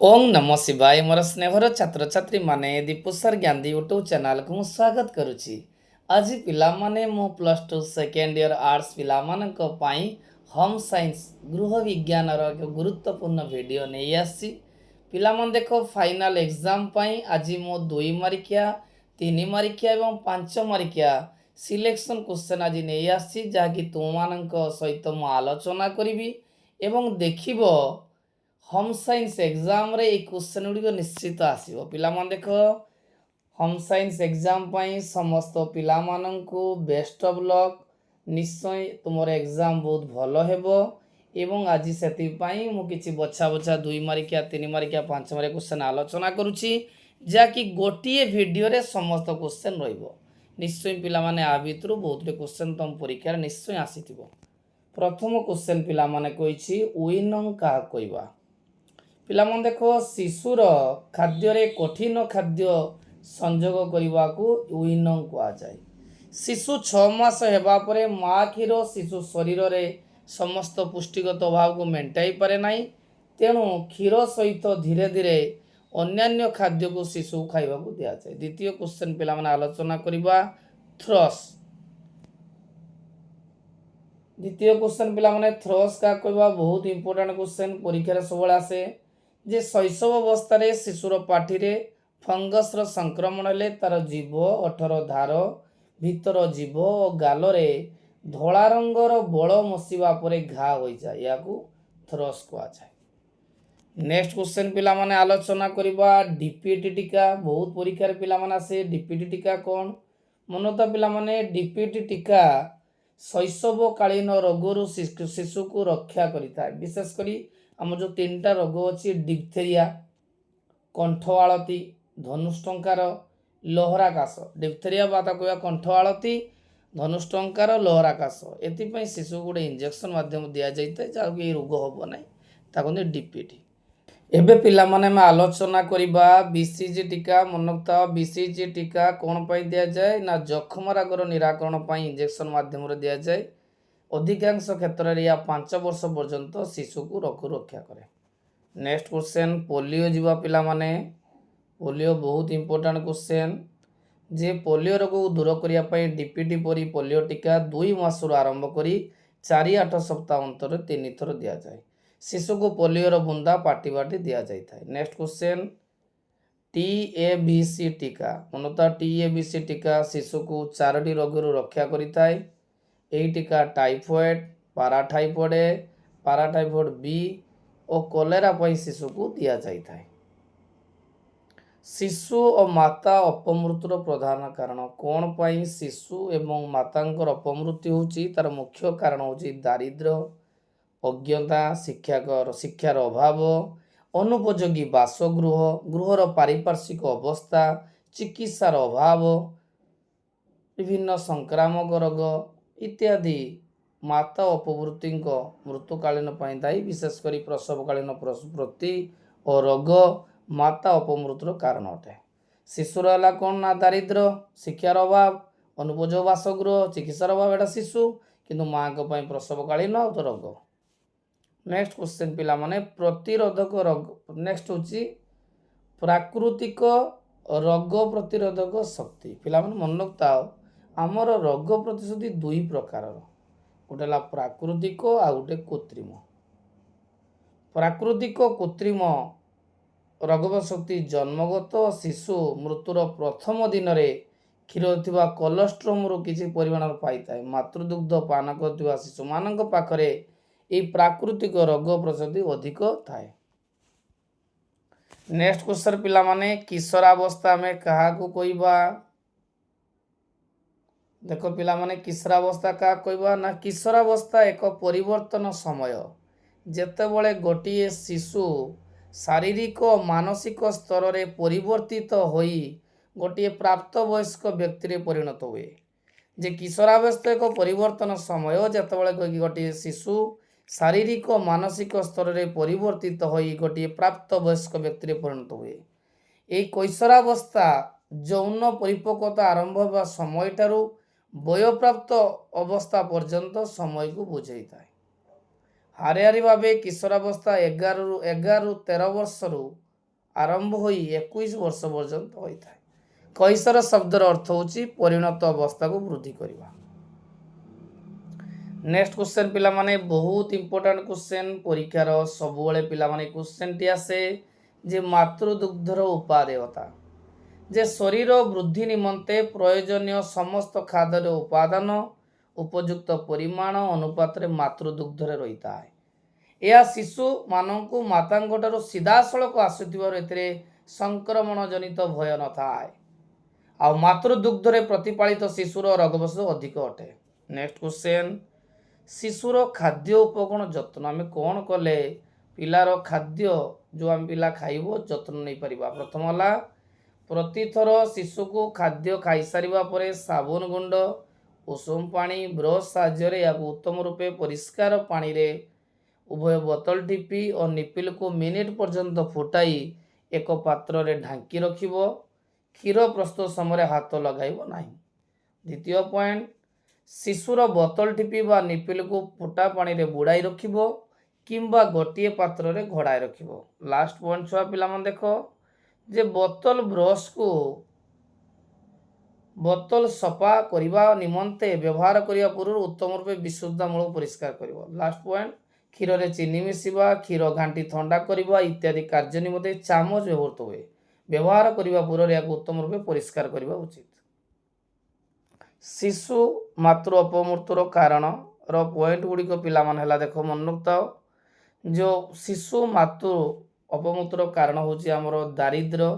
ओं नमो शिवाय मोर स्नेहर छात्र छात्री माने दीपुसर ज्ञानी यूट्यूब चैनल को स्वागत करुच्ची। आज पिलामाने मो plus two second year arts पिलामानंक पाई होम साइंस गृह विज्ञान एक गुरुत्वपूर्ण वीडियो नहीं आसी। पिलामान देखो फाइनल एग्जाम पाई आज मो 2 मारिकिया 3 मारिकिया एवं 5 मारिकिया सिलेक्शन क्वेश्चन आज नहीं आसी जहाँकि तुमମାନଙ୍କ सहित मु आलोचना करी एवं देखिबो होम साइंस एग्जाम रे ये क्वेश्चन गुड़िक निश्चित आसो। पिला देख होम साइंस एग्जाम पाई समस्त पिला माननकु बेस्ट ऑफ लक। निश्चय तुम एग्जाम बहुत भल हेबो एवं आज से मु किछि बछा बछा 2 मारिकिया 3 मारिकिया 5 मारिकिया क्वेश्चन आलोचना करुछि जहाँकि गोटे वीडियो रे समस्त क्वेश्चन रहिबो। निश्चय पिला माने आ भितरु बहुत क्वेश्चन तुम परीक्षा निश्चय आसीथिबो। प्रथम क्वेश्चन पिला माने कहिछि उइनंग का कहबा। पिलामन देख शिशुर खाद्य कठिन खाद्य संजोग करने को उइनंग कहुए। शिशु 6 मास हेबा परे माँ क्षीर शिशु शरीर में समस्त पुष्टिगत अभाव को मेटाई पारे ना, तेणु क्षीर सहित धीरे धीरे अन्यान्य खाद्य को शिशु खाइबा को दिया जाए। द्वितीय क्वेश्चन पिला माने आलोचना करबा थ्रस। द्वितीय क्वेश्चन पिला माने थ्रस का कहबा बहुत इंपोर्टेंट क्वेश्चन परीक्षा सब आसे जे शैशव अवस्था शिशुर पाठी रे फंगस संक्रमण हेले तार जीभ अठर धार भीतर जीभ और गाल रे धला रंगर बल मशिबा परे घा हो जाए, या थ्रस कहुए। नेक्स्ट क्वेश्चन पिला माने आलोचना करबा डीपीटी टीका। बहुत परीक्षा पिला माने आसे डीपीटी टीका कौन मनता पिला माने डीपीटी टीका शैशव कालीन रोगरु शिशु को रक्षा करिता। विशेषकर आम जो 3टा रोग अच्छी डिप्थेरिया कंठ आलती धनुष्टंकार लहराकाश। डिप्थेरिया बात कह कंठ आलती धनुष्टंकार लहराकाश एपाई शिशु गोटे इंजेक्शन माध्यम दि जाए जहाँ ये रोग हम ना ताकि डीपीटी। एबे पिला माने में आलोचना करिबा बीसीजी टीका। मनकता बीसीजी टीका कौन पाई दिया जाए ना जखम रागर निराकरण पाई इंजेक्शन माध्यम दिया जाए। अधिकांश क्षेत्र में या 5 वर्ष पर्यंत शिशु को रोग रक्षा करे। नेक्स्ट क्वेश्चन पोलियो जीवा पिला माने। पोलियो बहुत इंपोर्टेंट क्वेश्चन जे पोलियो रोग को दूर करने डीपीटी परी पोलियो टीका 2 मास आरंभ करी 4-8 सप्ताह अंतर 3 थर दि जाए। शिशु को पोलियो बुंदा पाटी बाटी दि जाए। नेक्स्ट क्वेश्चन टीएबीसी टीका। मनता टीएबीसी टीका शिशु को 4टी रोग रक्षा करिता। यही टीका टाइफॉइड पाराटाइफॉइड बी और कोलेरा पर शिशु को दि जाए। शिशु और माता अपमृत्युर प्रधान कारण कौन पाई शिशु एवं मातांकर अपमृत्यु होची तार मुख्य कारण होची दारिद्र्य अज्ञता शिक्षार अभाव अनुपयोगी बासगृह गृहर पारिपार्श्विक अवस्था चिकित्सार अभाव विभिन्न संक्रामक रोग इत्यादि माता अपमृत्यु मृत्युकालीन दायी। विशेषकर प्रसवकालीन प्रसूति और रोग माता अपमृत्युर कारण अटे। शिशुर है कौन ना दारिद्र्य शिक्षार अभाव अनुपयोगी बासगृह चिकित्सार अभाव एटा शिशु किंतु माँ को प्रसवकालीन तो रोग। नेक्स्ट क्वेश्चन पिला माने प्रतिरोधक रोग। नेक्स्ट होची प्राकृतिक रोग प्रतिरोधक शक्ति। पिला माने मन रखता आमर रोग प्रतिशोधी 2 प्रकार गोटे प्राकृतिक आ गोटे कृत्रिम। प्राकृतिक कृत्रिम रोग शक्ति जन्मगत शिशु मृत्युर प्रथम दिन में क्षीर थिबा कोलेस्ट्रम किसी परिमाण पाई था। मातृदुग्ध पान कर शिशु मान पाखरे ये प्राकृतिक रोग प्रतिशोधी अधिक थाए। नेक्स्ट क्वेश्चन पिला माने किशोरावस्था में क्या कहबा। देख पिला माने किशोरावस्था क्या कहबा ना किशोरावस्था एक परिवर्तन समय जेतेबेले गोटे शिशु शारीरिक और मानसिक स्तर रे परिवर्तित होई गोटे प्राप्त वयस्क व्यक्ति रे परिणत हुए। जे किशोरावस्था एक परिवर्तन समय जेतेबेले गोटे शिशु शारीरिक और मानसिक स्तर रे परिवर्तित होई गोटे प्राप्त वयस्क व्यक्ति रे परिणत हुए। ये कैशोरावस्था यौन परिपक्वता आरंभ होगा समय ठारू वयप्राप्त अवस्था पर्यंत समय को बुझाई था। हारे हारी भाव किशोरावस्था 11 ରୁ 13 वर्ष ଆରମ୍ଭ ହୋଇ 21 ବର୍ଷ ପର୍ଯ୍ୟନ୍ତ ହୋଇଥାଏ। କୈଶୋର ଶବ୍ଦର ଅର୍ଥ ହେଉଛି ପରିଣତ ଅବସ୍ଥାକୁ ବୃଦ୍ଧି କରିବା। ନେକ୍ସଟ କ୍ୱେଶ୍ଚନ ପିଲାମାନେ ବହୁତ ଇମ୍ପୋର୍ଟାଣ୍ଟ କ୍ୱେଶ୍ଚନ ପରୀକ୍ଷାର ସବୁବେଳେ ପିଲାମାନେ କ୍ୱେଶ୍ଚନଟି ଆସେ ଯେ ମାତୃଦୁଗ୍ଧର ଉପାଦେୟତା, ଯେ ଶରୀର ବୃଦ୍ଧି ନିମନ୍ତେ ପ୍ରয়োଜନୀୟ ସମସ୍ତ ଖାଦ୍ୟର ଉପାଦାନ ଉପଯୁକ୍ତ ପରିମାଣ ଅନୁପାତରେ ମାତୃଦୁଗ୍ଧରେ ରହିଥାଏ। ଏହା ଶିଶୁମାନଙ୍କୁ ମାତାଙ୍କଠାରୁ ସିଧାସଳଖ ଆସୁଥିବାରୁ ଏଥିରେ ସଂକ୍ରମଣ ଜନିତ ଭୟ ନଥାଏ। ଆଉ ମାତୃଦୁଗ୍ଧରେ ପ୍ରତିପାଳିତ ଶିଶୁର ରୋଗବଶ ଅଧିକ ଅଟେ। ନେକ୍ସଟ କ୍ୱେଶ୍ଚନ, ଶିଶୁର ଖାଦ୍ୟ ଉପକରଣ ଯତ୍ନ ଆମେ କ'ଣ କଲେ ପିଲାର ଖାଦ୍ୟ ଯେଉଁ ଆମେ ପିଲା ଖାଇବ ଯତ୍ନ ନେଇପାରିବା? ପ୍ରଥମ ହେଲା ପ୍ରତିଥର ଶିଶୁକୁ ଖାଦ୍ୟ ଖାଇସାରିବା ପରେ ସାବୁନ ଗୁଣ୍ଡ ଉଷୁମ ପାଣି ବ୍ରସ୍ ସାହାଯ୍ୟରେ ଏହାକୁ ଉତ୍ତମ ରୂପେ ପରିଷ୍କାର ପାଣିରେ ଉଭୟ ବୋତଲ ଟିପି ଓ ନିପିଲକୁ ମିନିଟ୍ ପର୍ଯ୍ୟନ୍ତ ଫୁଟାଇ ଏକ ପାତ୍ରରେ ଢାଙ୍କି ରଖିବ। କ୍ଷୀର ପ୍ରସ୍ତୁତ ସମୟରେ ହାତ ଲଗାଇବ ନାହିଁ। ଦ୍ୱିତୀୟ ପଏଣ୍ଟ, ଶିଶୁର ବୋତଲ ଟିପି ବା ନିପିଲକୁ ଫୁଟା ପାଣିରେ ବୁଡ଼ାଇ ରଖିବ କିମ୍ବା ଗୋଟିଏ ପାତ୍ରରେ ଘୋଡ଼ାଇ ରଖିବ। ଲାଷ୍ଟ ପଏଣ୍ଟ ଛୁଆ ପିଲାମାନେ ଦେଖ ଯେ ବୋତଲ ସଫା କରିବା ନିମନ୍ତେ ବ୍ୟବହାର କରିବା ପୂର୍ବରୁ ଉତ୍ତମ ରୂପେ ବିଶୁଦ୍ଧମୂଳକ ପରିଷ୍କାର କରିବ। ଲାଷ୍ଟ ପଏଣ୍ଟ, କ୍ଷୀରରେ ଚିନି ମିଶିବା କ୍ଷୀର ଘାଣ୍ଟି ଥଣ୍ଡା କରିବା ଇତ୍ୟାଦି କାର୍ଯ୍ୟ ନିମନ୍ତେ ଚାମଚ ବ୍ୟବହୃତ ହୁଏ। ବ୍ୟବହାର କରିବା ପୂର୍ବରୁ ଏହାକୁ ଉତ୍ତମ ରୂପେ ପରିଷ୍କାର କରିବା ଉଚିତ। ଶିଶୁ ମାତୃ ଅପମୃତ୍ୟୁର କାରଣର ପଏଣ୍ଟ ଗୁଡ଼ିକ ପିଲାମାନେ ହେଲା ଦେଖ ମନେ ରଖିଥାଅ। ଯେଉଁ ଶିଶୁ ମାତୃ ଅପମୃତ୍ୟୁର କାରଣ ହେଉଛି ଆମର ଦାରିଦ୍ର୍ୟ,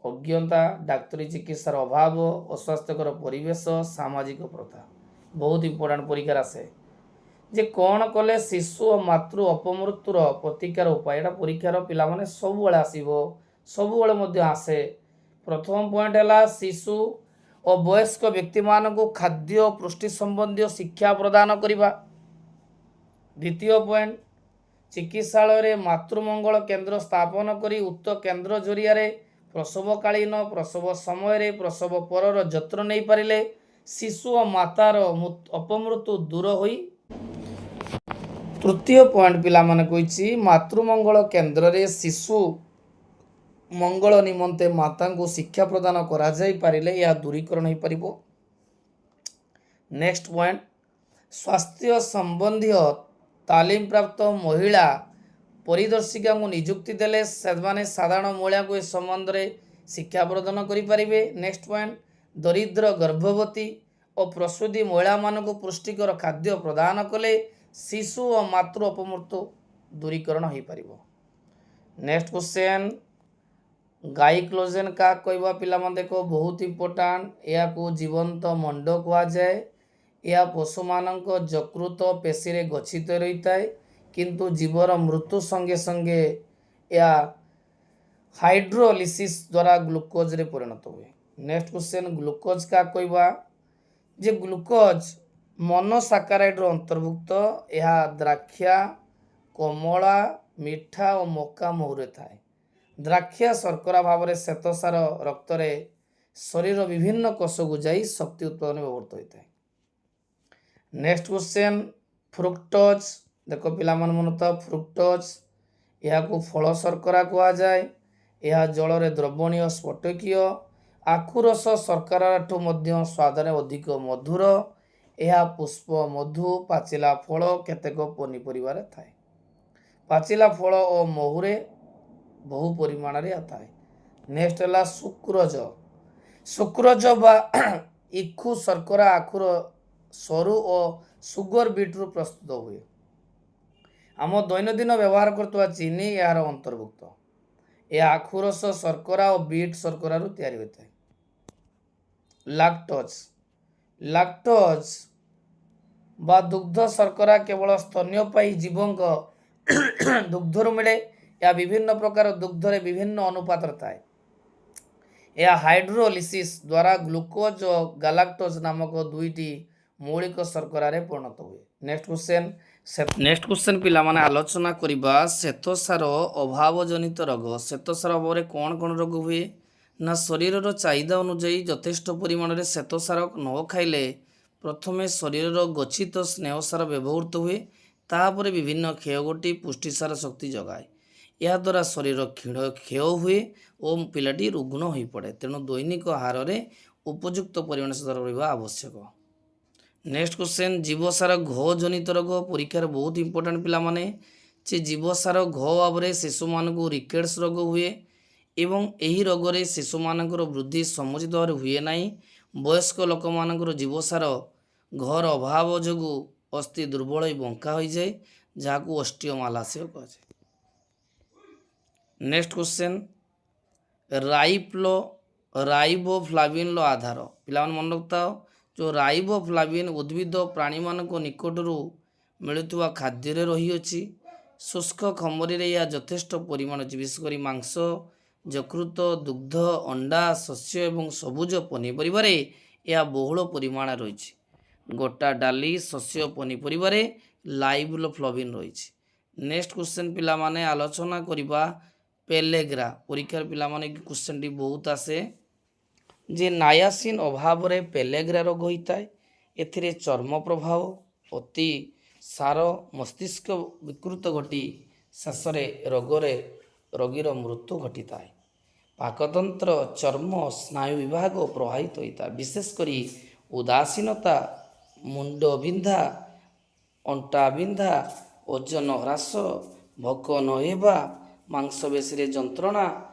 ଅଜ୍ଞତା, ଡାକ୍ତରୀ ଚିକିତ୍ସାର ଅଭାବ, ଅସ୍ୱାସ୍ଥ୍ୟକର ପରିବେଶ, ସାମାଜିକ ପ୍ରଥା। ବହୁତ ଇମ୍ପୋର୍ଟାଣ୍ଟ ପରୀକ୍ଷାରେ ଆସେ ଯେ କ'ଣ କଲେ ଶିଶୁ ଓ ମାତୃ ଅପମୃତ୍ୟୁର ପ୍ରତିକାର ଉପାୟ। ଏଇଟା ପରୀକ୍ଷାର ପିଲାମାନେ ସବୁବେଳେ ଆସିବ, ସବୁବେଳେ ମଧ୍ୟ ଆସେ। ପ୍ରଥମ ପଏଣ୍ଟ ହେଲା ଶିଶୁ ଓ ବୟସ୍କ ବ୍ୟକ୍ତିମାନଙ୍କୁ ଖାଦ୍ୟ ଓ ପୁଷ୍ଟି ସମ୍ବନ୍ଧୀୟ ଶିକ୍ଷା ପ୍ରଦାନ କରିବା। ଦ୍ୱିତୀୟ ପଏଣ୍ଟ, ଚିକିତ୍ସାଳୟରେ ମାତୃମଙ୍ଗଳ କେନ୍ଦ୍ର ସ୍ଥାପନ କରି ଉକ୍ତ କେନ୍ଦ୍ର ଜରିଆରେ ପ୍ରସବକାଳୀନ ପ୍ରସବ ସମୟରେ ପ୍ରସବ ପରର ଯତ୍ନ ନେଇପାରିଲେ ଶିଶୁ ଓ ମାତାର ଅପମୃତ୍ୟୁ ଦୂର ହୋଇ। ତୃତୀୟ ପଏଣ୍ଟ ପିଲାମାନେ କହିଛି ମାତୃମଙ୍ଗଳ କେନ୍ଦ୍ରରେ ଶିଶୁ ମଙ୍ଗଳ ନିମନ୍ତେ ମାତାଙ୍କୁ ଶିକ୍ଷା ପ୍ରଦାନ କରାଯାଇପାରିଲେ ଏହା ଦୂରୀକରଣ ହୋଇପାରିବ। ନେକ୍ସଟ ପଏଣ୍ଟ, ସ୍ୱାସ୍ଥ୍ୟ ସମ୍ବନ୍ଧୀୟ ତାଲିମ ପ୍ରାପ୍ତ ମହିଳା ପରିଦର୍ଶିକାଙ୍କୁ ନିଯୁକ୍ତି ଦେଲେ ସେମାନେ ସାଧାରଣ ମହିଳାଙ୍କୁ ଏ ସମ୍ବନ୍ଧରେ ଶିକ୍ଷା ପ୍ରଦାନ କରିପାରିବେ। ନେକ୍ସଟ ପଏଣ୍ଟ, ଦରିଦ୍ର ଗର୍ଭବତୀ ଓ ପ୍ରସୂତି ମହିଳାମାନଙ୍କୁ ପୁଷ୍ଟିକର ଖାଦ୍ୟ ପ୍ରଦାନ କଲେ ଶିଶୁ ଓ ମାତୃ ଅପମୃତ୍ୟୁ ଦୂରୀକରଣ ହୋଇପାରିବ। ନେକ୍ସଟ କ୍ୱେଶ୍ଚନ, ଗାଇକ୍ଲୋଜେନ୍ କାହାକୁ କହିବା ପିଲାମାନେ ଦେଖ ବହୁତ ଇମ୍ପୋର୍ଟାଣ୍ଟ। ଏହାକୁ ଜୀବନ୍ତ ମଣ୍ଡ କୁହାଯାଏ। ଏହା ପଶୁମାନଙ୍କ ଯକୃତ ପେଶୀରେ ଗଚ୍ଛିତ ରହିଥାଏ କିନ୍ତୁ ଜୀବର ମୃତ୍ୟୁ ସଙ୍ଗେ ସଙ୍ଗେ ଏହା ହାଇଡ୍ରୋଲିସିସ୍ ଦ୍ୱାରା ଗ୍ଲୁକୋଜରେ ପରିଣତ ହୁଏ। ନେକ୍ସଟ କ୍ୱେଶ୍ଚନ, ଗ୍ଲୁକୋଜ କାହାକୁ କହିବା? ଯେ ଗ୍ଲୁକୋଜ ମନୋସାକାରାଇଡ୍ର ଅନ୍ତର୍ଭୁକ୍ତ। ଏହା ଦ୍ରାକ୍ଷା, କମଳା, ମିଠା ଓ ମକା ମହୁରେ ଥାଏ। ଦ୍ରାକ୍ଷା ଶର୍କରା ଭାବରେ ଶ୍ୱେତସାର ରକ୍ତରେ ଶରୀର ବିଭିନ୍ନ କୋଷକୁ ଯାଇ ଶକ୍ତି ଉତ୍ପାଦନ ବ୍ୟବହୃତ ହୋଇଥାଏ। ନେକ୍ସଟ କ୍ୱେଶ୍ଚନ, ଫ୍ରୁକ୍ଟୋଜ ଦେଖ ପିଲାମାନେ ମନୁଥାଅ ଫ୍ରୁକ୍ଟୋଜ ଏହାକୁ ଫଳ ଶର୍କରା କୁହାଯାଏ। ଏହା ଜଳରେ ଦ୍ରବଣୀୟ ସ୍ଫଟିକୀୟ। ଆଖୁ ରସ ଶର୍କରାଠୁ ମଧ୍ୟ ସ୍ୱାଦରେ ଅଧିକ ମଧୁର। ଏହା ପୁଷ୍ପ ମଧୁ, ପାଚିଲା ଫଳ କେତେକ ପନିପରିବାରେ ଥାଏ। ପାଚିଲା ଫଳ ଓ ମହୁରେ ବହୁ ପରିମାଣରେ ଥାଏ। ନେକ୍ସଟ ହେଲା ସୁକ୍ରୋଜ। ସୁକ୍ରୋଜ ବା ଇକ୍ଷୁ ଶର୍କରା ଆଖୁର ସରୁ ଓ ସୁଗର ବିଟ୍ରୁ ପ୍ରସ୍ତୁତ ହୁଏ। ଆମ ଦୈନନ୍ଦିନ ବ୍ୟବହାର କରୁଥିବା ଚିନି ଏହାର ଅନ୍ତର୍ଭୁକ୍ତ। ଏହା ଆଖୁ ରସ ଶର୍କରା ଓ ବିଟ୍ ଶର୍କରାରୁ ତିଆରି ହୋଇଥାଏ। ଲାକ୍ଟୋଜ ବା ଦୁଗ୍ଧ ଶର୍କରା କେବଳ ସ୍ତନ୍ୟପାୟୀ ଜୀବଙ୍କ ଦୁଗ୍ଧରୁ ମିଳେ। ଏହା ବିଭିନ୍ନ ପ୍ରକାର ଦୁଗ୍ଧରେ ବିଭିନ୍ନ ଅନୁପାତରେ ଥାଏ। ଏହା ହାଇଡ୍ରୋଲିସିସ୍ ଦ୍ୱାରା ଗ୍ଲୁକୋଜ ଓ ଗାଲାକ୍ଟୋଜ ନାମକ ଦୁଇଟି ମୌଳିକ ଶର୍କରାରେ ପରିଣତ ହୁଏ। ନେକ୍ସଟ କ୍ୱେଶ୍ଚନ ପିଲାମାନେ ଆଲୋଚନା କରିବା ଶ୍ୱେତସାର ଅଭାବ ଜନିତ ରୋଗ। ଶ୍ୱେତସାର ଅଭାବରେ କ'ଣ କ'ଣ ରୋଗ ହୁଏ? ନା ଶରୀରର ଚାହିଦା ଅନୁଯାୟୀ ଯଥେଷ୍ଟ ପରିମାଣରେ ଶ୍ୱେତସାର ନ ଖାଇଲେ ପ୍ରଥମେ ଶରୀରର ଗଚ୍ଛିତ ସ୍ନେହସାର ବ୍ୟବହୃତ ହୁଏ, ତାପରେ ବିଭିନ୍ନ କ୍ଷୟଘଟି ପୁଷ୍ଟିସାର ଶକ୍ତି ଯୋଗାଏ। ଏହାଦ୍ୱାରା ଶରୀର କ୍ଷୟ ହୁଏ ଓ ପିଲାଟି ରୁଗ୍ଣ ହୋଇପଡ଼େ। ତେଣୁ ଦୈନିକ ଆହାରରେ ଉପଯୁକ୍ତ ପରିମାଣ ସାର ରହିବା ଆବଶ୍ୟକ। ନେକ୍ସଟ କ୍ୱେଶ୍ଚନ୍, ଜୀବସାର ଘ ଜନିତ ରୋଗ ପରୀକ୍ଷାରେ ବହୁତ ଇମ୍ପୋର୍ଟାଣ୍ଟ ପିଲାମାନେ। ଯେ ଜୀବସାର ଘ ଭାବରେ ଶିଶୁମାନଙ୍କୁ ରିକେଟ୍ସ ରୋଗ ହୁଏ ଏବଂ ଏହି ରୋଗରେ ଶିଶୁମାନଙ୍କର ବୃଦ୍ଧି ସମୁଚିତ ଭାବରେ ହୁଏ ନାହିଁ। ବୟସ୍କ ଲୋକମାନଙ୍କର ଜୀବସାର ଘର ଅଭାବ ଯୋଗୁଁ ଅସ୍ଥି ଦୁର୍ବଳ ହୋଇ ବଙ୍କା ହୋଇଯାଏ, ଯାହାକୁ ଅଷ୍ଟିଓମାଲାସିଆ କୁହାଯାଏ। ନେକ୍ସଟ କ୍ୱେଶ୍ଚନ୍, ରାଇବୋଫ୍ଲାଭିନ୍ର ଆଧାର। ପିଲାମାନେ ମନେ ରଖିଥାଅ, ଯେଉଁ ରାଇବୋଫ୍ଲାଭିନ୍ ଉଦ୍ଭିଦ ପ୍ରାଣୀମାନଙ୍କ ନିକଟରୁ ମିଳୁଥିବା ଖାଦ୍ୟରେ ରହିଅଛି। ଶୁଷ୍କ ଖମରୀରେ ଏହା ଯଥେଷ୍ଟ ପରିମାଣ ଅଛି, ବିଶେଷ କରି ମାଂସ, ଯକୃତ, ଦୁଗ୍ଧ, ଅଣ୍ଡା, ଶସ୍ୟ ଏବଂ ସବୁଜ ପନିପରିବାରେ ଏହା ବହୁଳ ପରିମାଣ ରହିଛି। ଗୋଟା ଡାଲି, ଶସ୍ୟ, ପନିପରିବାରେ ଲାଇବୋଫ୍ଲାଭିନ୍ ରହିଛି। ନେକ୍ସଟ କ୍ୱେଶ୍ଚନ୍ ପିଲାମାନେ ଆଲୋଚନା କରିବା ପେଲେଗ୍ରା। ପରୀକ୍ଷାର ପିଲାମାନେ କ୍ୱେଶ୍ଚନଟି ବହୁତ ଆସେ ଯେ ନାୟାସିନ୍ ଅଭାବରେ ପେଲେଗ୍ରା ରୋଗ ହୋଇଥାଏ। ଏଥିରେ ଚର୍ମ ପ୍ରଭାବ, ଅତି ସାର, ମସ୍ତିଷ୍କ ବିକୃତ ଘଟି ଶେଷରେ ରୋଗୀର ମୃତ୍ୟୁ ଘଟିଥାଏ। ପାକତନ୍ତ୍ର, ଚର୍ମ, ସ୍ନାୟୁ ବିଭାଗ ପ୍ରଭାବିତ ହୋଇଥାଏ। ବିଶେଷ କରି ଉଦାସୀନତା, ମୁଣ୍ଡ ବିନ୍ଧା, ଅଣ୍ଟା ବିନ୍ଧା, ଓଜନ ହ୍ରାସ, ଭୋକ ନ ହେବା, ମାଂସପେଶୀରେ ଯନ୍ତ୍ରଣା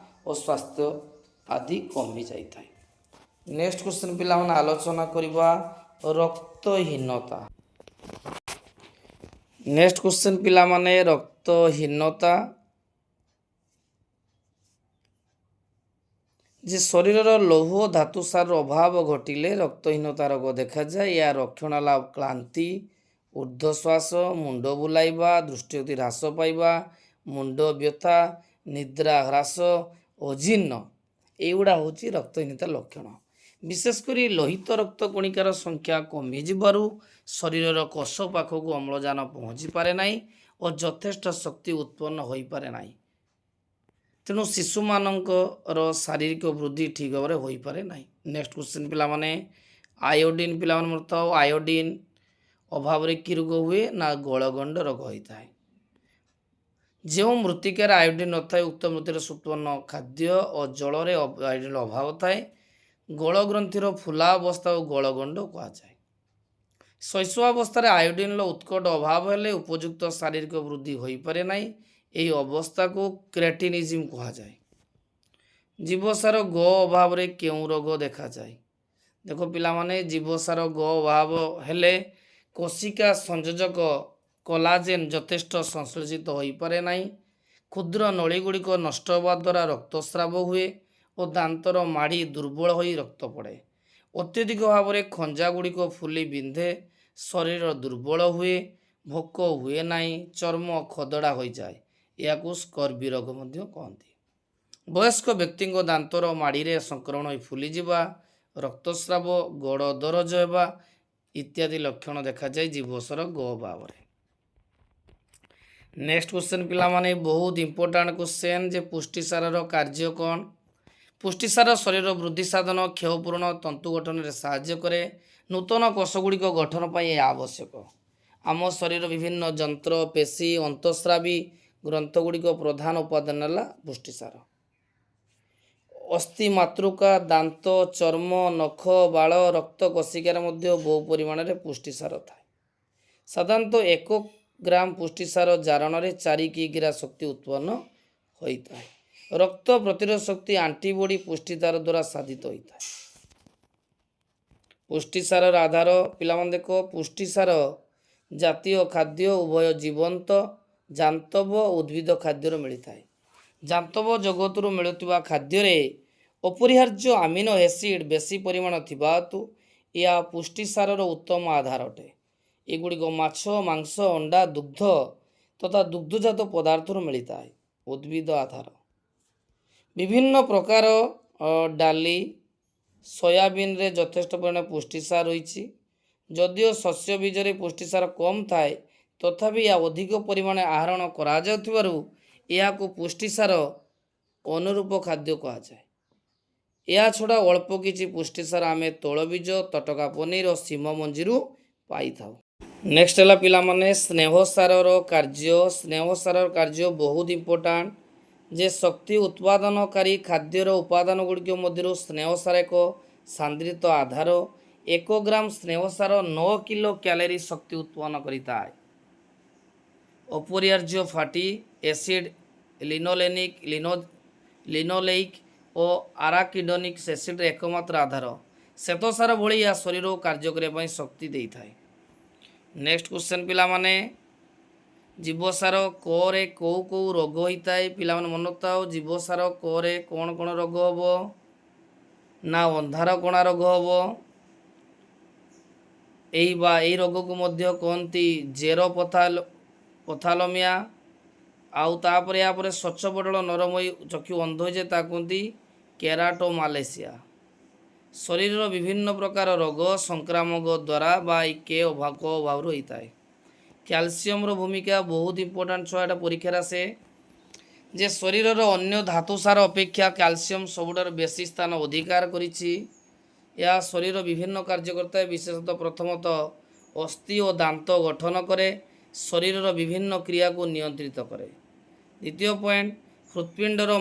ଓ ସ୍ୱାସ୍ଥ୍ୟ ଆଦି କମିଯାଇଥାଏ। ନେକ୍ସଟ କ୍ୱେଶ୍ଚନ୍ ପିଲାମାନେ ଆଲୋଚନା କରିବା ରକ୍ତହୀନତା। ନେକ୍ସଟ କ୍ୱେଶ୍ଚନ୍ ପିଲାମାନେ ରକ୍ତହୀନତା। ଯେ ଶରୀରର ଲୌହ ଧାତୁସାରର ଅଭାବ ଘଟିଲେ ରକ୍ତହୀନତା ରୋଗ ଦେଖାଯାଏ। ଏହା ଲକ୍ଷଣ ହେଲା କ୍ଳାନ୍ତି, ଉର୍ଦ୍ଧ୍ୱଶ୍ୱାସ, ମୁଣ୍ଡ ବୁଲାଇବା, ଦୃଷ୍ଟିଶକ୍ତି ହ୍ରାସ ପାଇବା, ମୁଣ୍ଡ ବ୍ୟଥା, ନିଦ୍ରା ହ୍ରାସ, ଅଜୀର୍ଣ୍ଣ। ଏଇଗୁଡ଼ା ହେଉଛି ରକ୍ତହୀନତାର ଲକ୍ଷଣ। ବିଶେଷ କରି ଲୋହିତ ରକ୍ତ କଣିକାର ସଂଖ୍ୟା କମିଯିବାରୁ ଶରୀରର କୋଷ ପାଖକୁ ଅମ୍ଳଜାନ ପହଞ୍ଚି ପାରେ ନାହିଁ ଓ ଯଥେଷ୍ଟ ଶକ୍ତି ଉତ୍ପନ୍ନ ହୋଇପାରେ ନାହିଁ। ତେଣୁ ଶିଶୁମାନଙ୍କର ଶାରୀରିକ ବୃଦ୍ଧି ଠିକ୍ ଭାବରେ ହୋଇପାରେ ନାହିଁ। ନେକ୍ସଟ କ୍ୱେଶ୍ଚନ୍ ପିଲାମାନେ ଆୟୋଡିନ୍। ପିଲାମାନେ ମଥାଉ ଆୟୋଡିନ୍ ଅଭାବରେ କି ରୋଗ ହୁଏ ନା ଗଳଗଣ୍ଡ ରୋଗ ହୋଇଥାଏ। ଯେଉଁ ମୃତ୍ତିକାରେ ଆୟୋଡିନ୍ ନଥାଏ ଉକ୍ତ ମୃତ୍ତିକାରେ ଉତ୍ପନ୍ନ ଖାଦ୍ୟ ଓ ଜଳରେ ଆୟୋଡିନ୍ର ଅଭାବ ଥାଏ। ଗଳଗ୍ରନ୍ଥିର ଫୁଲା ଅବସ୍ଥାକୁ ଗଳଗଣ୍ଡ କୁହାଯାଏ। ଶୈଶବାବସ୍ଥାରେ ଆୟୋଡିନ୍ର ଉତ୍କଟ ଅଭାବ ହେଲେ ଉପଯୁକ୍ତ ଶାରୀରିକ ବୃଦ୍ଧି ହୋଇପାରେ ନାହିଁ। ଏହି ଅବସ୍ଥାକୁ କ୍ରେଟିନିଜିମ୍ କୁହାଯାଏ। ଜୀବସାର ଗ ଅଭାବରେ କେଉଁ ରୋଗ ଦେଖାଯାଏ? ଦେଖ ପିଲାମାନେ, ଜୀବସାର ଗ ଅଭାବ ହେଲେ କୋଶିକା ସଂଯୋଜକ କୋଲାଜେନ୍ ଯଥେଷ୍ଟ ସଂଶ୍ଳେଷିତ ହୋଇପାରେ ନାହିଁ। କ୍ଷୁଦ୍ର ନଳୀଗୁଡ଼ିକ ନଷ୍ଟ ହେବା ଦ୍ୱାରା ରକ୍ତସ୍ରାବ ହୁଏ ଓ ଦାନ୍ତର ମାଢ଼ି ଦୁର୍ବଳ ହୋଇ ରକ୍ତ ପଡ଼େ। ଅତ୍ୟଧିକ ଭାବରେ ଖଞ୍ଜାଗୁଡ଼ିକ ଫୁଲି ବିନ୍ଧେ, ଶରୀର ଦୁର୍ବଳ ହୁଏ, ଭୋକ ହୁଏ ନାହିଁ, ଚର୍ମ ଖଦଡ଼ା ହୋଇଯାଏ। ଏହାକୁ ସ୍କର୍ବି ରୋଗ ମଧ୍ୟ କହନ୍ତି। ବୟସ୍କ ବ୍ୟକ୍ତିଙ୍କ ଦାନ୍ତର ମାଢ଼ିରେ ସଂକ୍ରମଣ ହୋଇ ଫୁଲିଯିବା, ରକ୍ତସ୍ରାବ, ଗୋଡ଼ ଦରଜ ହେବା ଇତ୍ୟାଦି ଲକ୍ଷଣ ଦେଖାଯାଏ ଜୀବସାର ଗ ଅଭାବରେ। ନେକ୍ସଟ କ୍ୱେଶ୍ଚନ୍ ପିଲାମାନେ ବହୁତ ଇମ୍ପୋର୍ଟାଣ୍ଟ କ୍ୱେଶ୍ଚନ୍ ଯେ ପୁଷ୍ଟିସାରର କାର୍ଯ୍ୟ କ'ଣ? ପୁଷ୍ଟିସାର ଶରୀର ବୃଦ୍ଧି ସାଧନ, କ୍ଷୟ ପୂରଣ, ତନ୍ତୁ ଗଠନରେ ସାହାଯ୍ୟ କରେ। ନୂତନ କୋଷଗୁଡ଼ିକ ଗଠନ ପାଇଁ ଏହା ଆବଶ୍ୟକ। ଆମ ଶରୀର ବିଭିନ୍ନ ଯନ୍ତ୍ର, ପେଶୀ, ଅନ୍ତଃସ୍ରାବୀ ଗ୍ରନ୍ଥଗୁଡ଼ିକ ପ୍ରଧାନ ଉପାଦାନ ହେଲା ପୁଷ୍ଟିସାର। ଅସ୍ଥି, ମାତୃକା, ଦାନ୍ତ, ଚର୍ମ, ନଖ, ବାଳ, ରକ୍ତ କୋଶିକାରେ ମଧ୍ୟ ବହୁ ପରିମାଣରେ ପୁଷ୍ଟିସାର ଥାଏ। ସାଧାରଣତଃ 1 ଗ୍ରାମ ପୁଷ୍ଟିସାର ଜାରଣରେ 4 କିଗ୍ରା ଶକ୍ତି ଉତ୍ପନ୍ନ ହୋଇଥାଏ। ରକ୍ତ ପ୍ରତିରୋଧ ଶକ୍ତି ଆଣ୍ଟିବଡି ପୁଷ୍ଟିସାର ଦ୍ୱାରା ସାଧିତ ହୋଇଥାଏ। ପୁଷ୍ଟିସାରର ଆଧାର। ପିଲାମାନେ ଦେଖ, ପୁଷ୍ଟିସାର ଜାତୀୟ ଖାଦ୍ୟ ଉଭୟ ଜୀବନ୍ତ, ଜାନ୍ତବ ଓ ଉଦ୍ଭିଦ ଖାଦ୍ୟରୁ ମିଳିଥାଏ। ଜାନ୍ତବ ଜଗତରୁ ମିଳୁଥିବା ଖାଦ୍ୟରେ ଅପରିହାର୍ଯ୍ୟ ଆମିନୋ ଏସିଡ୍ ବେଶୀ ପରିମାଣ ଥିବା ହେତୁ ଏହା ପୁଷ୍ଟିସାରର ଉତ୍ତମ ଆଧାର ଅଟେ। ଏଗୁଡ଼ିକ ମାଛ, ମାଂସ, ଅଣ୍ଡା, ଦୁଗ୍ଧ ତଥା ଦୁଗ୍ଧଜାତ ପଦାର୍ଥରୁ ମିଳିଥାଏ। ଉଦ୍ଭିଦ ଆଧାର। ବିଭିନ୍ନ ପ୍ରକାର ଡାଲି, ସୋୟାବିନରେ ଯଥେଷ୍ଟ ପରିମାଣ ପୁଷ୍ଟିସାର ରହିଛି। ଯଦିଓ ଶସ୍ୟ ବୀଜରେ ପୁଷ୍ଟିସାର କମ୍ ଥାଏ, ତଥାପି ଏହା ଅଧିକ ପରିମାଣ ଆହରଣ କରାଯାଉଥିବାରୁ ଏହାକୁ ପୁଷ୍ଟିସାର ଅନୁରୂପ ଖାଦ୍ୟ କୁହାଯାଏ। ଏହା ଛଡ଼ା ଅଳ୍ପ କିଛି ପୁଷ୍ଟିସାର ଆମେ ତୈଳବୀଜ, ତଟକା ପନିର ଓ ଶିମ ମଞ୍ଜିରୁ ପାଇଥାଉ। ନେକ୍ସଟ ହେଲା ପିଲାମାନେ ସ୍ନେହସାରର କାର୍ଯ୍ୟ। ସ୍ନେହସାରର କାର୍ଯ୍ୟ ବହୁତ ଇମ୍ପୋର୍ଟାଣ୍ଟ। ଯେ ଶକ୍ତି ଉତ୍ପାଦନକାରୀ ଖାଦ୍ୟର ଉପାଦାନଗୁଡ଼ିକ ମଧ୍ୟରୁ ସ୍ନେହସାର ଏକ ସାନ୍ଦ୍ରିତ ଆଧାର। 1 ଗ୍ରାମ ସ୍ନେହସାର 9 କିଲୋ କ୍ୟାଲୋରି ଶକ୍ତି ଉତ୍ପନ୍ନ କରିଥାଏ। ଅପରିହାର୍ଯ୍ୟ ଫାଟି ଏସିଡ୍ ଲିନୋଲେଇକ୍ ଓ ଆରାକିଡୋନିକ୍ ଏସିଡ୍ର ଏକମାତ୍ର ଆଧାର। ଶ୍ଵେତସାର ଭଳି ଏହା ଶରୀରକୁ କାର୍ଯ୍ୟ କରିବା ପାଇଁ ଶକ୍ତି ଦେଇଥାଏ। ନେକ୍ସଟ କ୍ୱେଶ୍ଚନ୍ ପିଲାମାନେ, ଜୀବସାର କରେ କେଉଁ କେଉଁ ରୋଗ ହୋଇଥାଏ? ପିଲାମାନେ ମନେ ରଖିଥାଅ, ଜୀବସାର କରେ କ'ଣ କ'ଣ ରୋଗ ହେବ? ନା ଅନ୍ଧାର କଣା ରୋଗ ହେବ। ଏହି ରୋଗକୁ ମଧ୍ୟ କହନ୍ତି ଜେରୋପଥାଲମିଆ। ଆଉ ତାପରେ ଏହାପରେ ସ୍ୱଚ୍ଛପଟଳ ନରମ ହୋଇ ଚକ୍ଷୁ ଅନ୍ଧ ହୋଇଯାଏ, ତାହା କୁହନ୍ତି କେରାଟୋମାଲେସିଆ। ଶରୀରର ବିଭିନ୍ନ ପ୍ରକାର ରୋଗ ସଂକ୍ରାମକ ଦ୍ୱାରା ବା କେ ଅଭାବରୁ ହୋଇଥାଏ। କ୍ୟାଲସିୟମର ଭୂମିକା ବହୁତ ଇମ୍ପୋର୍ଟାଣ୍ଟ ଛୁଆ, ଏଟା ପରୀକ୍ଷାରେ ଆସେ ଯେ ଶରୀରର ଅନ୍ୟ ଧାତୁସାର ଅପେକ୍ଷା କ୍ୟାଲସିୟମ ସବୁଠାରୁ ବେଶୀ ସ୍ଥାନ ଅଧିକାର କରିଛି। ଏହା ଶରୀର ବିଭିନ୍ନ କାର୍ଯ୍ୟ କରିଥାଏ, ବିଶେଷତଃ ପ୍ରଥମତଃ ଅସ୍ଥି ଓ ଦାନ୍ତ ଗଠନ କରେ, ଶରୀରର ବିଭିନ୍ନ କ୍ରିୟାକୁ ନିୟନ୍ତ୍ରିତ କରେ। ଦ୍ୱିତୀୟ ପଏଣ୍ଟ, ହୃତ୍ପିଣ୍ଡର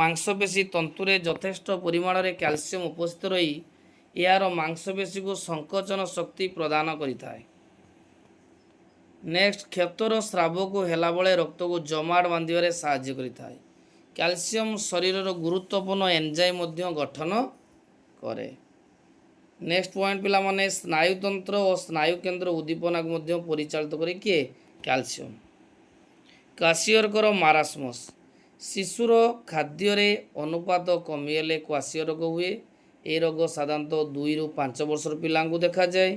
ମାଂସପେଶୀ ତନ୍ତୁରେ ଯଥେଷ୍ଟ ପରିମାଣରେ କ୍ୟାଲସିୟମ ଉପସ୍ଥିତ ରହି ଏହାର ମାଂସପେଶୀକୁ ସଂକୋଚନ ଶକ୍ତି ପ୍ରଦାନ କରିଥାଏ। ନେକ୍ସଟ, କ୍ଷତର ସ୍ରାବକୁ ହେଲାବେଳେ ରକ୍ତକୁ ଜମାଟ ବାନ୍ଧିବାରେ ସାହାଯ୍ୟ କରିଥାଏ। କ୍ୟାଲସିୟମ ଶରୀରର ଗୁରୁତ୍ୱପୂର୍ଣ୍ଣ ଏନଜାଇମ୍ ମଧ୍ୟ ଗଠନ କରେ। ନେକ୍ସଟ ପଏଣ୍ଟ ପିଲାମାନେ, ସ୍ନାୟୁତନ୍ତ୍ର ଓ ସ୍ନାୟୁକେନ୍ଦ୍ର ଉଦ୍ଦୀପନାକୁ ମଧ୍ୟ ପରିଚାଳିତ କରେ କିଏ? କ୍ୟାଲସିୟମ। କ୍ୱାସିୟରକର ମାରାସ୍ମସ୍, ଶିଶୁର ଖାଦ୍ୟରେ ଅନୁପାତ କମିଗଲେ କ୍ୱାସିୟ ରୋଗ ହୁଏ। ଏହି ରୋଗ ସାଧାରଣତଃ 2 ରୁ 5 ବର୍ଷର ପିଲାଙ୍କୁ ଦେଖାଯାଏ।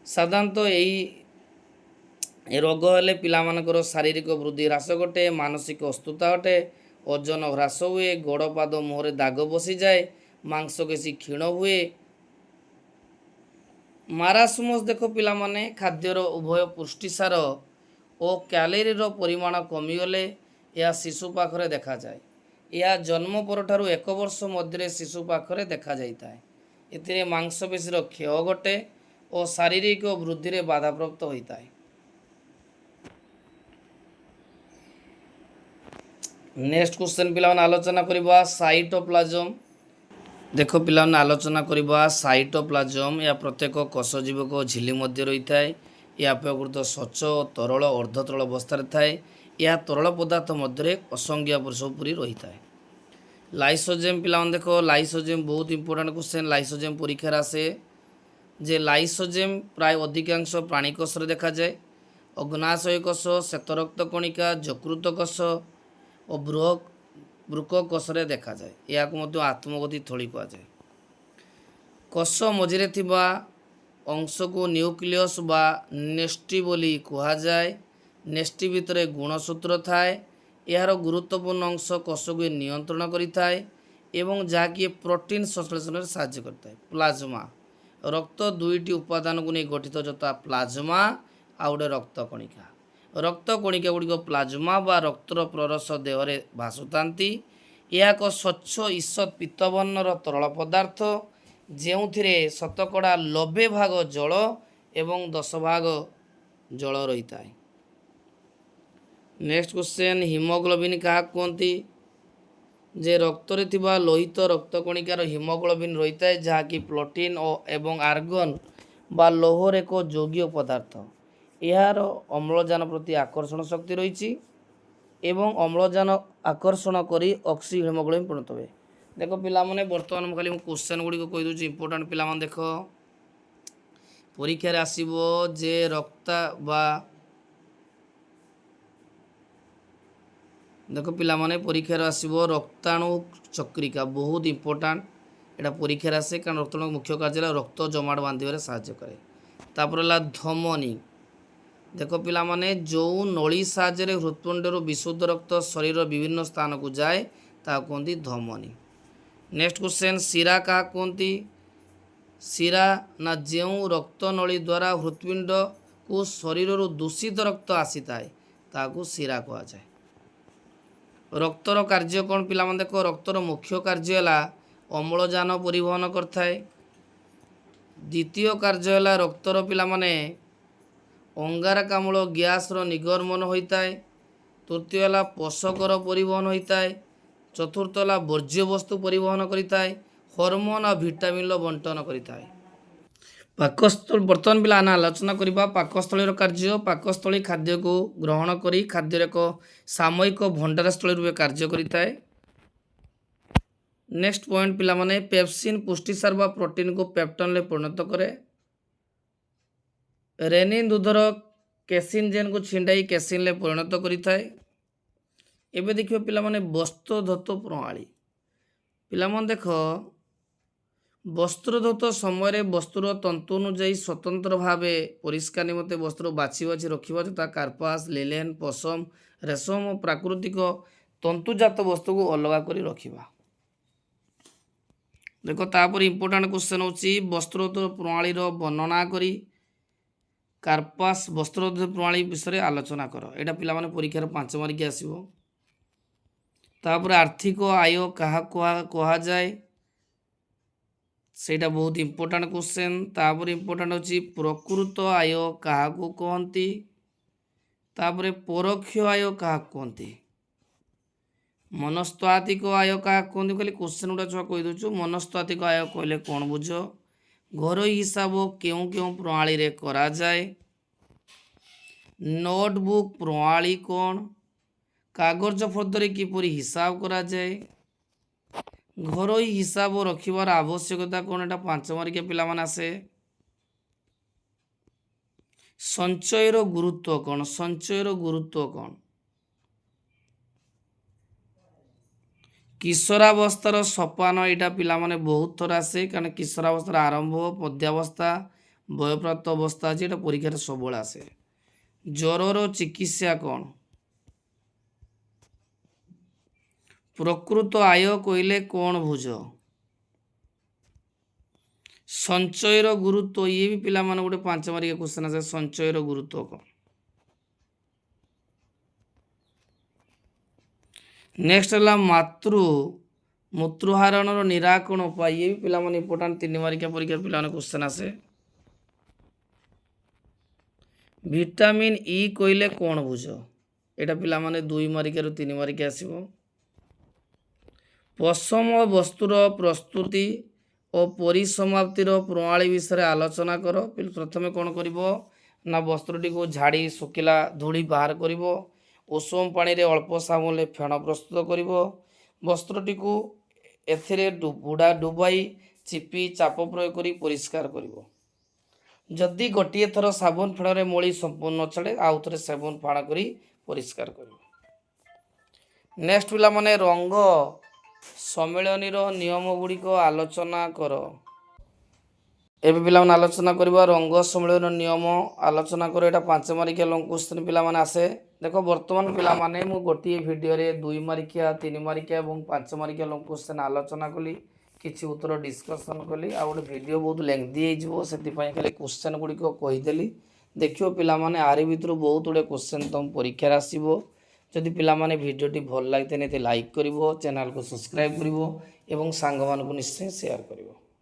ସାଧାରଣତଃ ଏହି ରୋଗ ହେଲେ ପିଲାମାନଙ୍କର ଶାରୀରିକ ବୃଦ୍ଧି ହ୍ରାସ ଘଟେ, ମାନସିକ ଅସୁସ୍ଥତା ଘଟେ, ଓଜନ ହ୍ରାସ ହୁଏ, ଗୋଡ଼ ପାଦ ମୁହଁରେ ଦାଗ ବସିଯାଏ, ମାଂସପେଶୀ କ୍ଷୀଣ ହୁଏ। ମାରାସ୍ମସ୍ ଦେଖ ପିଲାମାନେ, ଖାଦ୍ୟର ଉଭୟ ପୁଷ୍ଟିସାର ଓ କ୍ୟାଲୋରିର ପରିମାଣ କମିଗଲେ ଏହା ଶିଶୁ ପାଖରେ ଦେଖାଯାଏ। ଏହା ଜନ୍ମ ପରଠାରୁ 1 ବର୍ଷ ମଧ୍ୟରେ ଶିଶୁ ପାଖରେ ଦେଖାଯାଇଥାଏ। ଏଥିରେ ମାଂସପେଶୀର କ୍ଷୟ ଘଟେ ଓ ଶାରୀରିକ ବୃଦ୍ଧିରେ ବାଧାପ୍ରାପ୍ତ ହୋଇଥାଏ। ନେକ୍ସଟ କ୍ୱେଶ୍ଚନ୍ ପିଲାମାନେ ଆଲୋଚନା କରିବା ସାଇଟୋପ୍ଲାଜମ। ଦେଖ ପିଲାମାନେ ଆଲୋଚନା କରିବା ସାଇଟୋପ୍ଲାଜମ। ଏହା ପ୍ରତ୍ୟେକ କୋଷ ଜୀବକ ଝିଲ୍ଲି ମଧ୍ୟ ରହିଥାଏ। ଏହା ଅପେକ୍ଷାକୃତ ସ୍ୱଚ୍ଛ ଓ ତରଳ ଅର୍ଦ୍ଧତରଳ ଅବସ୍ଥାରେ ଥାଏ। ଏହା ତରଳ ପଦାର୍ଥ ମଧ୍ୟରେ ଅସଂଜ୍ଞ ସବୁ ପୁରି ରହିଥାଏ। ଲାଇସୋଜେମ୍ ପିଲାମାନେ ଦେଖ, ଲାଇସୋଜେମ୍ ବହୁତ ଇମ୍ପୋର୍ଟାଣ୍ଟ କ୍ୱେଶ୍ଚନ୍, ଲାଇସୋଜେମ୍ ପରୀକ୍ଷାରେ ଆସେ ଯେ ଲାଇସୋଜେମ୍ ପ୍ରାୟ ଅଧିକାଂଶ ପ୍ରାଣୀ କୋଷରେ ଦେଖାଯାଏ। ଅଗ୍ନାଶୟ କୋଷ, ଶ୍ଵେତରକ୍ତ କଣିକା, ଯକୃତ କୋଷ ଓ ବୃକ୍କ କୋଷରେ ଦେଖାଯାଏ। ଏହାକୁ ମଧ୍ୟ ଆତ୍ମଗତି ଥଳି କୁହାଯାଏ। କୋଷ ମଝିରେ ଥିବା ଅଂଶକୁ ନ୍ୟୁକ୍ଲିୟସ୍ ବା ନେଷ୍ଟି ବୋଲି କୁହାଯାଏ। ନେଷ୍ଟି ଭିତରେ ଗୁଣସୂତ୍ର ଥାଏ। ଏହାର ଗୁରୁତ୍ୱପୂର୍ଣ୍ଣ ଅଂଶ କୋଷକୁ ନିୟନ୍ତ୍ରଣ କରିଥାଏ ଏବଂ ଯାହାକି ପ୍ରୋଟିନ୍ ସଂଶ୍ଳେଷଣରେ ସାହାଯ୍ୟ କରିଥାଏ। ପ୍ଲାଜମା, ରକ୍ତ 2ଟି ଉପାଦାନକୁ ନେଇ ଗଠିତ, ଯଥା ପ୍ଲାଜମା ଆଉ ଗୋଟେ ରକ୍ତ କଣିକା। ରକ୍ତ କଣିକା ଗୁଡ଼ିକ ପ୍ଲାଜମା ବା ରକ୍ତର ପ୍ରରସ ଦେହରେ ଭାସୁଥାନ୍ତି। ଏହା ଏକ ସ୍ୱଚ୍ଛ ଈଷତ୍ ପୀତବର୍ଣ୍ଣର ତରଳ ପଦାର୍ଥ, ଯେଉଁଥିରେ ଶତକଡ଼ା 90% ଜଳ ଏବଂ 10% ଜଳ ରହିଥାଏ। ନେକ୍ସଟ କ୍ୱେଶ୍ଚନ୍, ହିମୋଗ୍ଲୋବିନ୍ କାହାକୁ କୁହନ୍ତି? ଯେ ରକ୍ତରେ ଥିବା ଲୋହିତ ରକ୍ତ କଣିକାର ହିମୋଗ୍ଲୋବିନ୍ ରହିଥାଏ, ଯାହାକି ପ୍ରୋଟିନ୍ ଏବଂ ଆର୍ଗନ୍ ବା ଲୌହର ଏକ ଯୌଗୀୟ ପଦାର୍ଥ। ଏହାର ଅମ୍ଳଜାନ ପ୍ରତି ଆକର୍ଷଣ ଶକ୍ତି ରହିଛି ଏବଂ ଅମ୍ଳଜାନ ଆକର୍ଷଣ କରି ହିମୋଗ୍ଲୋବିନ୍ ପରିଣତ ହୁଏ। ଦେଖ ପିଲାମାନେ, ବର୍ତ୍ତମାନ ମୁଁ ଖାଲି କ୍ୱେଶ୍ଚନ୍ ଗୁଡ଼ିକ କହିଦେଉଛି ଇମ୍ପୋର୍ଟାଣ୍ଟ। ପିଲାମାନେ ଦେଖ, ପରୀକ୍ଷାରେ ଆସିବ ଯେ ଦେଖ ପିଲାମାନେ, ପରୀକ୍ଷାରେ ଆସିବ ରକ୍ତାଣୁ ଚକ୍ରିକା, ବହୁତ ଇମ୍ପୋର୍ଟାଣ୍ଟ। ଏଇଟା ପରୀକ୍ଷାରେ ଆସେ କାରଣ ରକ୍ତାଣୁ ମୁଖ୍ୟ କାର୍ଯ୍ୟ ହେଲା ରକ୍ତ ଜମାଟ ବାନ୍ଧିବାରେ ସାହାଯ୍ୟ କରେ। ତାପରେ ହେଲା ଧମନୀ। ଦେଖ ପିଲାମାନେ, ଯେଉଁ ନଳୀ ସାହାଯ୍ୟରେ ହୃତ୍ପିଣ୍ଡରୁ ବିଶୁଦ୍ଧ ରକ୍ତ ଶରୀରର ବିଭିନ୍ନ ସ୍ଥାନକୁ ଯାଏ ତାହା କୁହନ୍ତି ଧମନୀ। ନେକ୍ସଟ କ୍ୱେଶ୍ଚନ୍, ଶିରା କାହାକୁ କୁହନ୍ତି? ଶିରା ନା ଯେଉଁ ରକ୍ତନଳୀ ଦ୍ୱାରା ହୃତ୍ପିଣ୍ଡକୁ ଶରୀରରୁ ଦୂଷିତ ରକ୍ତ ଆସିଥାଏ ତାହାକୁ ଶିରା କୁହାଯାଏ। ରକ୍ତର କାର୍ଯ୍ୟ କ'ଣ ପିଲାମାନେ ଦେଖ, ରକ୍ତର ମୁଖ୍ୟ କାର୍ଯ୍ୟ ହେଲା ଅମ୍ଳଜାନ ପରିବହନ କରିଥାଏ। ଦ୍ୱିତୀୟ କାର୍ଯ୍ୟ ହେଲା ରକ୍ତର ପିଲାମାନେ ଅଙ୍ଗାରକାମ୍ଳ ଗ୍ୟାସର ନିର୍ଗମନ ହୋଇଥାଏ। ତୃତୀୟ ହେଲା ପୋଷକର ପରିବହନ ହୋଇଥାଏ। ଚତୁର୍ଥ ହେଲା ବର୍ଜ୍ୟବସ୍ତୁ ପରିବହନ କରିଥାଏ। ହରମୋନ୍ ଆଉ ଭିଟାମିନ୍ର ବଣ୍ଟନ କରିଥାଏ। ପାକସ୍ଥଳୀ ବର୍ତ୍ତମାନ ପିଲା ଆମେ ଆଲୋଚନା କରିବା ପାକସ୍ଥଳୀର କାର୍ଯ୍ୟ। ପାକସ୍ଥଳୀ ଖାଦ୍ୟକୁ ଗ୍ରହଣ କରି ଖାଦ୍ୟର ଏକ ସାମୟିକ ଭଣ୍ଡାରସ୍ଥଳୀ ରୂପେ କାର୍ଯ୍ୟ କରିଥାଏ। ନେକ୍ସଟ ପଏଣ୍ଟ ପିଲାମାନେ ପେପ୍ସିନ୍ ପୁଷ୍ଟିସାର ବା ପ୍ରୋଟିନ୍କୁ ପେପ୍ଟନରେ ପରିଣତ କରେ। ରେନିନ୍ ଦୁଧର କେସିନ୍ ଜେନ୍କୁ ଛିଣ୍ଡାଇ କେସିନ୍ରେ ପରିଣତ କରିଥାଏ। ଏବେ ଦେଖିବ ପିଲାମାନେ ବସ୍ତ୍ରଧୌତ ପ୍ରଣାଳୀ। ପିଲାମାନେ ଦେଖ ବସ୍ତ୍ରଧୌତ ସମୟରେ ବସ୍ତ୍ରର ତନ୍ତୁ ଅନୁଯାୟୀ ସ୍ୱତନ୍ତ୍ର ଭାବେ ପରିଷ୍କାର ନିମନ୍ତେ ବସ୍ତ୍ର ବାଛି ବାଛି ରଖିବା ଯଥା କାର୍ପାସ, ଲିନେନ୍, ପଶମ, ରେଶମ ଓ ପ୍ରାକୃତିକ ତନ୍ତୁଜାତ ବସ୍ତୁକୁ ଅଲଗା କରି ରଖିବା। ଦେଖ ତାପରେ ଇମ୍ପୋର୍ଟାଣ୍ଟ କ୍ୱେଶ୍ଚନ ହେଉଛି ବସ୍ତ୍ରଧୌତ ପ୍ରଣାଳୀର ବର୍ଣ୍ଣନା କରି କାର୍ପାସ ବସ୍ତ୍ରଧୌତ ପ୍ରଣାଳୀ ବିଷୟରେ ଆଲୋଚନା କର। ଏଇଟା ପିଲାମାନେ ପରୀକ୍ଷାରେ 5 ମାର୍କିଆ ଆସିବ। ତାପରେ ଆର୍ଥିକ ଆୟ କାହାକୁ କୁହାଯାଏ, ସେଇଟା ବହୁତ ଇମ୍ପୋର୍ଟାଣ୍ଟ କ୍ୱେଶ୍ଚନ। ତାପରେ ଇମ୍ପୋର୍ଟାଣ୍ଟ ହେଉଛି ପ୍ରକୃତ ଆୟ କାହାକୁ କହନ୍ତି। ତାପରେ ପରୋକ୍ଷ ଆୟ କାହାକୁ କୁହନ୍ତି। ମନସ୍ତାତ୍ତ୍ୱିକ ଆୟ କାହାକୁ କୁହନ୍ତି କହିଲେ କ୍ୱେଶ୍ଚନ ଗୁଡ଼ା ଛୁଆ କହିଦେଉଛୁ। ମନସ୍ତାତ୍ତ୍ୱିକ ଆୟ କହିଲେ କ'ଣ ବୁଝ, ଘରୋଇ ହିସାବ କେଉଁ କେଉଁ ପ୍ରଣାଳୀରେ କରାଯାଏ, ନୋଟବୁକ୍ ପ୍ରଣାଳୀ କ'ଣ, କାଗଜ ଫର୍ଦ୍ଦରେ କିପରି ହିସାବ କରାଯାଏ, ଘରୋଇ ହିସାବ ରଖିବାର ଆବଶ୍ୟକତା କ'ଣ, ଏଟା 5 ମାର୍କିଆ ପିଲାମାନେ ଆସେ। ସଞ୍ଚୟର ଗୁରୁତ୍ୱ କ'ଣ, ସଞ୍ଚୟର ଗୁରୁତ୍ୱ କ'ଣ, କିଶୋରାବସ୍ଥାର ସୋପାନ, ଏଇଟା ପିଲାମାନେ ବହୁତ ଥର ଆସେ କାରଣ କିଶୋରାବସ୍ଥାର ଆରମ୍ଭ, ପଦ୍ୟାବସ୍ଥା, ବୟପ୍ରାପ୍ତ ଅବସ୍ଥା ଅଛି, ଏଟା ପରୀକ୍ଷାରେ ସବୁବେଳେ ଆସେ। ଜ୍ୱରର ଚିକିତ୍ସା କ'ଣ, ପ୍ରକୃତ ଆୟ କହିଲେ କ'ଣ ବୁଝ, ସଞ୍ଚୟର ଗୁରୁତ୍ୱ, ଇଏ ବି ପିଲାମାନେ ଗୋଟେ 5 ମାର୍କିଆ କ୍ୱେଶ୍ଚନ ଆସେ, ସଞ୍ଚୟର ଗୁରୁତ୍ୱ କ'ଣ। ନେକ୍ସଟ ହେଲା ମୃତ୍ୟୁହାରଣର ନିରାକରଣ ଉପାୟ, ଇଏ ବି ପିଲାମାନେ ଇମ୍ପୋର୍ଟାଣ୍ଟ 3 ମାର୍କିଆ ପରୀକ୍ଷା ପିଲାମାନେ କ୍ୱେଶ୍ଚନ ଆସେ। ଭିଟାମିନ୍ ଇ କହିଲେ କ'ଣ ବୁଝ, ଏଇଟା ପିଲାମାନେ 2 ମାର୍କିଆରୁ 3 ମାର୍କିଆ ଆସିବ। ପଶମ ବସ୍ତୁର ପ୍ରସ୍ତୁତି ଓ ପରିସମାପ୍ତିର ପ୍ରଣାଳୀ ବିଷୟରେ ଆଲୋଚନା କର। ପ୍ରଥମେ କ'ଣ କରିବ ନା ବସ୍ତ୍ରଟିକୁ ଝାଡ଼ି ଶୁଖିଲା ଧୂଳି ବାହାର କରିବ। ଉଷୁମ ପାଣିରେ ଅଳ୍ପ ସାବୁନରେ ଫେଣ ପ୍ରସ୍ତୁତ କରିବ। ବସ୍ତ୍ରଟିକୁ ଏଥିରେ ବୁଡ଼ା ଡୁବାଇ ଚିପି ଚାପ ପ୍ରୟୋଗ କରି ପରିଷ୍କାର କରିବ। ଯଦି ଗୋଟିଏ ଥର ସାବୁନ ଫେଣରେ ମଳି ସମ୍ପୂର୍ଣ୍ଣ ଛାଡ଼େ ଆଉ ଥରେ ସାବୁନ ଫେଣ କରି ପରିଷ୍କାର କରିବ। ନେକ୍ସଟ ପିଲାମାନେ ରଙ୍ଗ ସମ୍ମିଳନୀର ନିୟମ ଗୁଡ଼ିକ ଆଲୋଚନା କର। ଏବେ ପିଲାମାନେ ଆଲୋଚନା କରିବା ରଙ୍ଗ ସମ୍ମିଳନୀର ନିୟମ ଆଲୋଚନା କର। ଏଇଟା 5 ମାର୍କିଆ ଲଙ୍ଗ କ୍ୱେଶ୍ଚନ ପିଲାମାନେ ଆସେ। ଦେଖ ବର୍ତ୍ତମାନ ପିଲାମାନେ ମୁଁ ଗୋଟିଏ ଭିଡ଼ିଓରେ 2 ମାର୍କିଆ, 3 ମାର୍କିଆ ଏବଂ 5 ମାର୍କିଆ ଲଙ୍ଗ କ୍ୱେଶ୍ଚନ ଆଲୋଚନା କଲି, କିଛି ଉତ୍ତର ଡିସ୍କସନ୍ କଲି। ଆଉ ଗୋଟେ ଭିଡ଼ିଓ ବହୁତ ଲେନ୍ଥି ହେଇଯିବ, ସେଥିପାଇଁ ଖାଲି କ୍ୱେଶ୍ଚନ ଗୁଡ଼ିକ କହିଦେଲି। ଦେଖିବ ପିଲାମାନେ ଆରି ଭିତରୁ ବହୁତ ଗୁଡ଼ିଏ କ୍ୱେଶ୍ଚନ ତୁମ ପରୀକ୍ଷାରେ ଆସିବ। ଯଦି ପିଲାମାନେ ଭିଡ଼ିଓଟି ଭଲ ଲାଗିଥାଏ ଲାଇକ୍ କରିବ, ଚ୍ୟାନେଲକୁ ସବସ୍କ୍ରାଇବ୍ କରିବ ଏବଂ ସାଙ୍ଗମାନଙ୍କୁ ନିଶ୍ଚୟ ସେୟାର କରିବ।